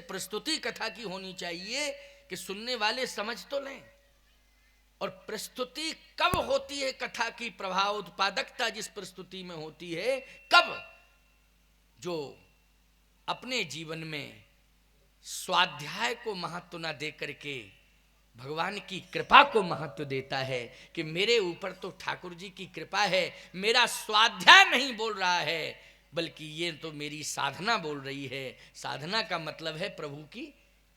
प्रस्तुति कथा की होनी चाहिए कि सुनने वाले समझ तो लें। और प्रस्तुति कब होती है कथा की, प्रभाव उत्पादकता जिस प्रस्तुति में होती है, कब? जो अपने जीवन में स्वाध्याय को महत्व न दे करके भगवान की कृपा को महत्व देता है कि मेरे ऊपर तो ठाकुर जी की कृपा है, मेरा स्वाध्याय नहीं बोल रहा है, बल्कि ये तो मेरी साधना बोल रही है। साधना का मतलब है प्रभु की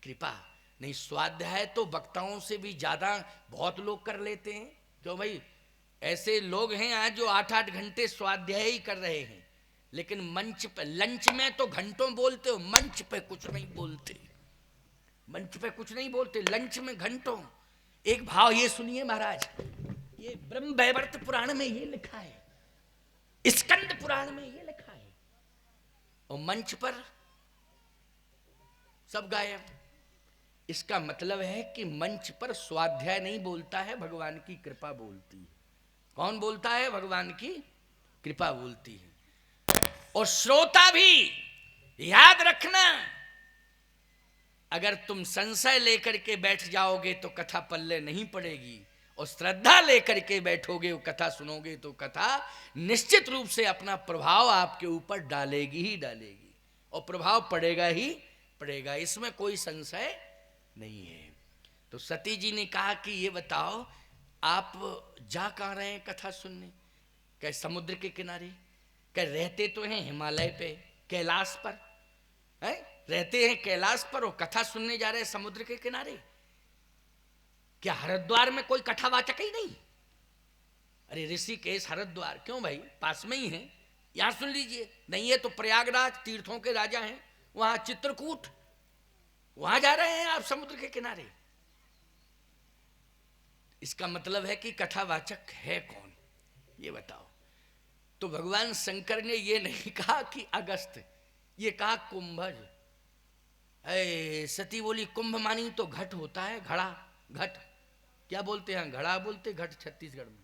कृपा। नहीं, स्वाध्याय तो वक्ताओं से भी ज़्यादा बहुत लोग कर लेते हैं। क्यों भाई? ऐसे लोग हैं आज जो 8-8 घंटे स्वाध्याय ही कर रहे हैं, लेकिन मंच पे, लंच में तो घंटों बोलते हो, मंच पे कुछ नहीं बोलते। मंच पे कुछ नहीं बोलते, लंच में घंटों। एक भाव ये सुनिए महाराज, ये ब्रह्म वैवर्त पुराण में ये लिखा है, स्कंद पुराण में ये लिखा है, और मंच पर सब गायब। इसका मतलब है कि मंच पर स्वाध्याय नहीं बोलता है, भगवान की कृपा बोलती है। कौन बोलता है? भगवान की कृपा बोलती है। और श्रोता भी याद रखना, अगर तुम संशय लेकर के बैठ जाओगे तो कथा पल्ले नहीं पड़ेगी, और श्रद्धा लेकर के बैठोगे, वो कथा सुनोगे, तो कथा निश्चित रूप से अपना प्रभाव आपके ऊपर डालेगी ही डालेगी, और प्रभाव पड़ेगा ही पड़ेगा, इसमें कोई संशय नहीं है। तो सती जी ने कहा कि ये बताओ, आप जा कहाँ रहे हैं कथा सुनने? क्या समुद्र के किनारे? क्या रहते तो हैं हिमालय पे, कैलाश पर है, रहते हैं कैलाश पर, और कथा सुनने जा रहे हैं समुद्र के किनारे? क्या हरिद्वार में कोई कथावाचक ही नहीं? अरे ऋषिकेश हरिद्वार क्यों भाई, पास में ही है, यहां सुन लीजिए। नहीं है तो प्रयागराज तीर्थों के राजा हैं, वहां चित्रकूट, वहां जा रहे हैं आप समुद्र के किनारे। इसका मतलब है कि कथावाचक है कौन, ये बताओ। तो भगवान शंकर ने ये नहीं कहा कि अगस्त, ये कहा कुंभज। सती बोली कुंभ मानी तो घट होता है, घड़ा, घट क्या बोलते हैं? घड़ा बोलते, घट छत्तीसगढ़ में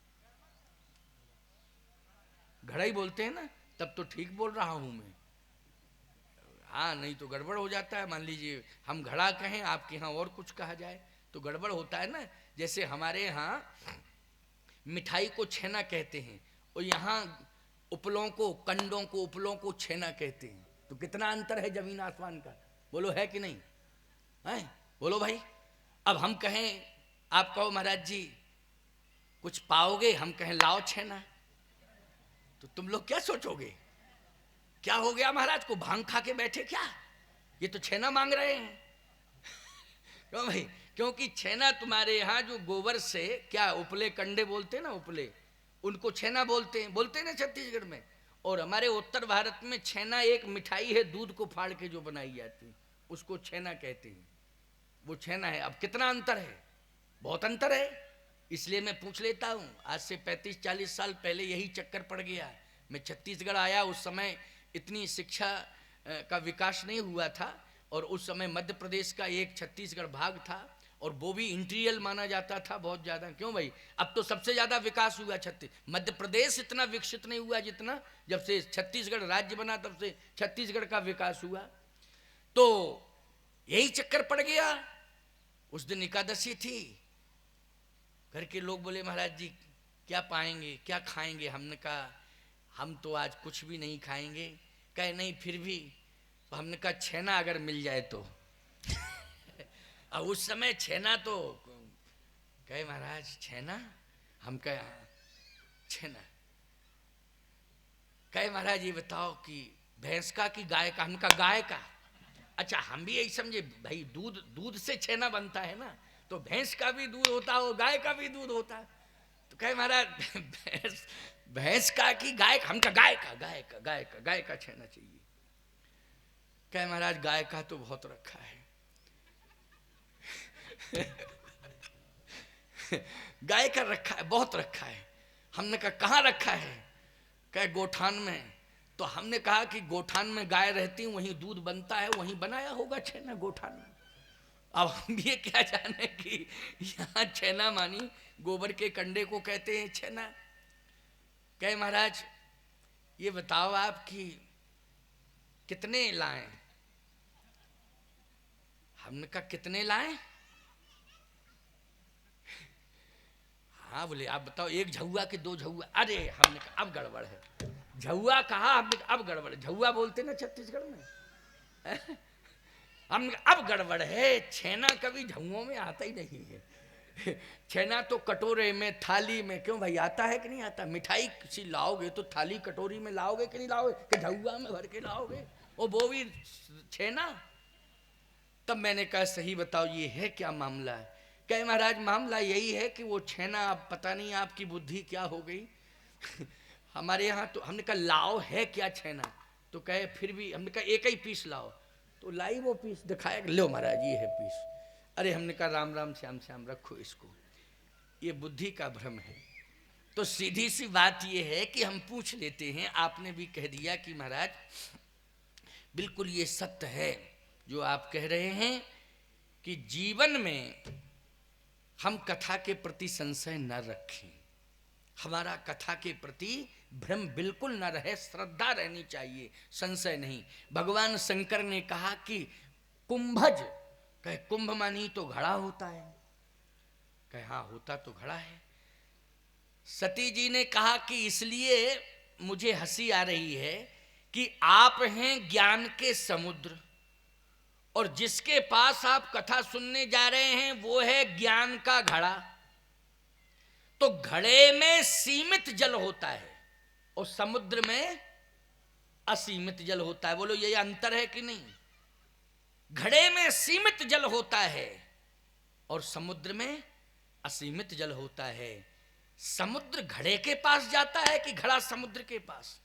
घड़ा ही बोलते हैं ना। तब तो ठीक बोल रहा हूं मैं, हाँ, नहीं तो गड़बड़ हो जाता है। मान लीजिए हम घड़ा कहें, आपके यहाँ और कुछ कहा जाए तो गड़बड़ होता है ना। जैसे हमारे यहाँ मिठाई को छेना कहते हैं, और यहाँ उपलों को, कंडों को, उपलों को छेना कहते हैं। तो कितना अंतर है जमीन आसमान का, बोलो है कि नहीं है? बोलो भाई। अब हम कहें, आप कहो महाराज जी कुछ पाओगे, हम कहें लाओ छेना, तो तुम लोग क्या सोचोगे? क्या हो गया महाराज को, भांग खा के बैठे क्या, ये तो छेना मांग रहे हैं। क्यों भाई? क्योंकि छेना तुम्हारे यहाँ जो गोबर से, क्या उपले कंडे बोलते हैं ना, उपले, उनको छेना बोलते हैं ना छत्तीसगढ़ में। और हमारे उत्तर भारत में छेना एक मिठाई है, दूध को फाड़ के जो बनाई जाती है, उसको छेना कहते हैं, वो छेना है। अब कितना अंतर है, बहुत अंतर है। इसलिए मैं पूछ लेता हूँ, आज से 35-40 साल पहले यही चक्कर पड़ गया। मैं छत्तीसगढ़ आया, उस समय इतनी शिक्षा का विकास नहीं हुआ था, और उस समय मध्य प्रदेश का एक छत्तीसगढ़ भाग था, और वो भी इंटीरियल माना जाता था बहुत ज़्यादा। क्यों भाई? अब तो सबसे ज़्यादा विकास हुआ मध्य प्रदेश इतना विकसित नहीं हुआ जितना जब से छत्तीसगढ़ राज्य बना, तब से छत्तीसगढ़ का विकास हुआ। तो यही चक्कर पड़ गया। उस दिन एकादशी थी, घर के लोग बोले महाराज जी क्या पाएंगे, क्या खाएंगे? हमने कहा हम तो आज कुछ भी नहीं खाएंगे। कहे नहीं फिर भी, तो हमने कहा छेना अगर मिल जाए तो। अब उस समय छेना तो, कहे महाराज छेना, हम कहे छेना। कहे महाराज ये बताओ कि भैंस का कि गाय का? हमने कहा गाय का। अच्छा, हम भी यही समझे भाई दूध, दूध से छेना बनता है ना, तो भैंस का भी दूध होता हो, गाय का भी दूध होता है। तो कहे महाराज भैंस का कि गाय का? हम कहा गाय का, गाय का, गाय का, गाय का छेना चाहिए। कहे महाराज गाय का तो बहुत रखा है। गाय का रखा है, बहुत रखा है। हमने कहा कहाँ रखा है? कहे गोठान में। तो हमने कहा कि गोठान में गाय रहती है, वहीं दूध बनता है, वहीं बनाया होगा छेना गोठान में। अब हम ये क्या जाने कि यहाँ छेना मानी गोबर के कंडे को कहते हैं छेना। कहे महाराज ये बताओ आप कि कितने लाएं? हमने कहा कितने लाए? हाँ, बोले आप बताओ, एक झुआ के दो झुआ? अरे हमने कहा अब गड़बड़ है। झुआ कहा, हमने कहा अब गड़बड़ है। झुआ बोलते ना छत्तीसगढ़ में। हमने कहा अब गड़बड़ है, छेना कभी झुओं में आता ही नहीं है। छेना तो कटोरे में, थाली में। क्यों भाई, आता है कि नहीं आता? मिठाई किसी लाओगे तो थाली कटोरी में लाओगे कि नहीं लाओगे, कि झुआ में भर के लाओगे? वो भी छेना। तब मैंने कहा सही बताओ, ये है क्या मामला है? कहे महाराज मामला यही है कि वो छेना, आप पता नहीं आपकी बुद्धि क्या हो गई। हमारे यहाँ तो, हमने कहा लाओ है क्या छेना? तो कहे फिर भी, हमने कहा एक ही पीस लाओ। तो लाई वो पीस, दिखाया, लो महाराज ये है पीस। अरे हमने कहा राम राम श्याम श्याम, रखो इसको, ये बुद्धि का भ्रम है। तो सीधी सी बात ये है कि हम पूछ लेते हैं, आपने भी कह दिया कि महाराज बिल्कुल ये सत्य है जो आप कह रहे हैं कि जीवन में हम कथा के प्रति संशय न रखें, हमारा कथा के प्रति भ्रम बिल्कुल न रहे, श्रद्धा रहनी चाहिए, संशय नहीं। भगवान शंकर ने कहा कि कुंभज, कहे कुंभ मानी तो घड़ा होता है? कहे हाँ होता तो घड़ा है। सती जी ने कहा कि इसलिए मुझे हंसी आ रही है कि आप हैं ज्ञान के समुद्र, और जिसके पास आप कथा सुनने जा रहे हैं वो है ज्ञान का घड़ा। तो घड़े में सीमित जल होता है और समुद्र में असीमित जल होता है। बोलो ये अंतर है कि नहीं? घड़े में सीमित जल होता है और समुद्र में असीमित जल होता है। समुद्र घड़े के पास जाता है कि घड़ा समुद्र के पास?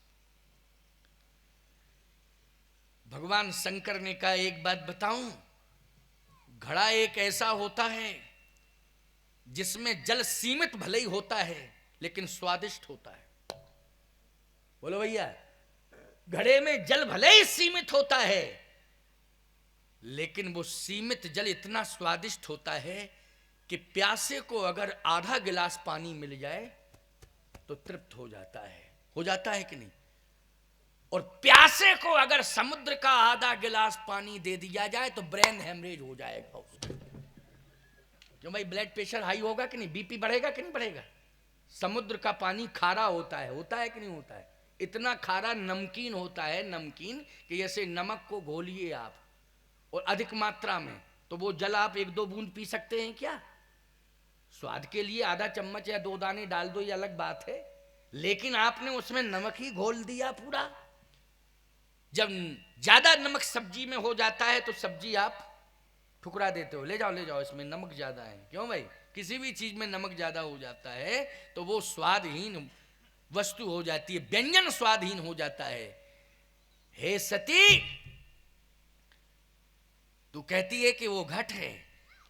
भगवान शंकर ने कहा एक बात बताऊं, घड़ा एक ऐसा होता है जिसमें जल सीमित भले ही होता है लेकिन स्वादिष्ट होता है। बोलो भैया, घड़े में जल भले ही सीमित होता है लेकिन वो सीमित जल इतना स्वादिष्ट होता है कि प्यासे को अगर आधा गिलास पानी मिल जाए तो तृप्त हो जाता है। हो जाता है कि नहीं? और प्यासे को अगर समुद्र का आधा गिलास पानी दे दिया जाए तो ब्रेन हेमरेज हो जाएगा उसको। क्यों भाई, ब्लड प्रेशर हाई होगा कि नहीं? बीपी बढ़ेगा कि नहीं बढ़ेगा? समुद्र का पानी खारा होता है कि नहीं होता है? इतना खारा नमकीन होता है, नमकीन कि जैसे नमक को घोलिए आप और अधिक मात्रा में, तो वो जल आप एक दो बूंद पी सकते हैं क्या? स्वाद के लिए आधा चम्मच या दो दाने डाल दो, ये अलग बात है, लेकिन आपने उसमें नमक ही घोल दिया पूरा। जब ज्यादा नमक सब्जी में हो जाता है तो सब्जी आप ठुकरा देते हो, ले जाओ इसमें नमक ज्यादा है। क्यों भाई, किसी भी चीज में नमक ज्यादा हो जाता है तो वो स्वादहीन वस्तु हो जाती है, व्यंजन स्वादहीन हो जाता है। हे सती, तू कहती है कि वो घट है,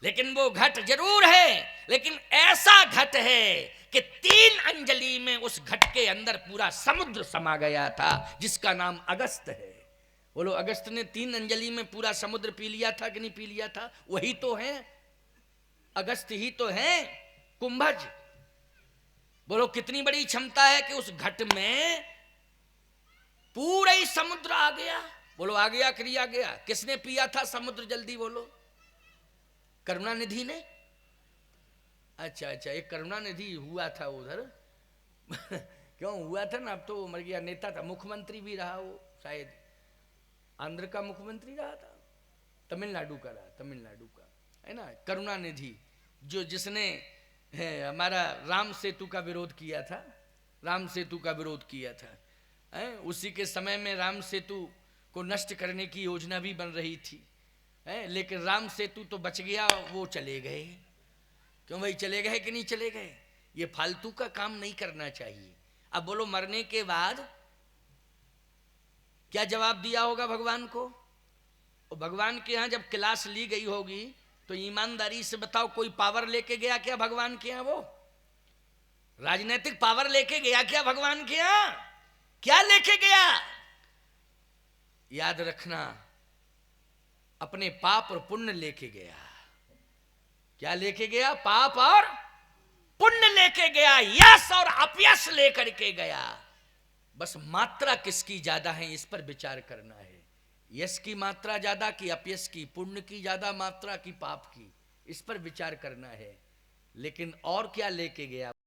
लेकिन वो घट जरूर है, लेकिन ऐसा घट है कि 3 अंजलि में उस घट के अंदर पूरा समुद्र समा गया था जिसका नाम अगस्त है। बोलो, अगस्त ने 3 अंजलि में पूरा समुद्र पी लिया था कि नहीं पी लिया था? वही तो है, अगस्त ही तो है कुंभज। बोलो कितनी बड़ी क्षमता है कि उस घट में पूरा ही समुद्र आ गया। बोलो आ गया कि नहीं आ गया? किसने पिया था समुद्र? जल्दी बोलो। करुणानिधि ने? अच्छा, एक करुणानिधि हुआ था उधर। क्यों हुआ था ना, अब तो मर गया, नेता था, मुख्यमंत्री भी रहा वो, शायद आंध्र का मुख्यमंत्री रहा था, तमिलनाडु का रहा, तमिलनाडु का है ना, करुणानिधि, जिसने हमारा राम सेतु का विरोध किया था, राम सेतु का विरोध किया था। उसी के समय में राम सेतु को नष्ट करने की योजना भी बन रही थी, लेकिन राम सेतु तो बच गया, वो चले गए। क्यों भाई, चले गए कि नहीं चले गए? ये फालतू का काम नहीं करना चाहिए। अब बोलो, मरने के बाद क्या जवाब दिया होगा भगवान को? और भगवान के यहाँ जब क्लास ली गई होगी तो ईमानदारी से बताओ, कोई पावर लेके गया क्या भगवान के यहाँ? वो राजनीतिक पावर लेके गया क्या भगवान के यहाँ? क्या लेके गया? याद रखना, अपने पाप और पुण्य लेके गया। क्या लेके गया? पाप और पुण्य लेके गया, यश और अपयश लेकर के गया। बस मात्रा किसकी ज्यादा है इस पर विचार करना है। यश की मात्रा ज्यादा की अपयश की, पुण्य की ज्यादा मात्रा की पाप की, इस पर विचार करना है। लेकिन और क्या लेके गया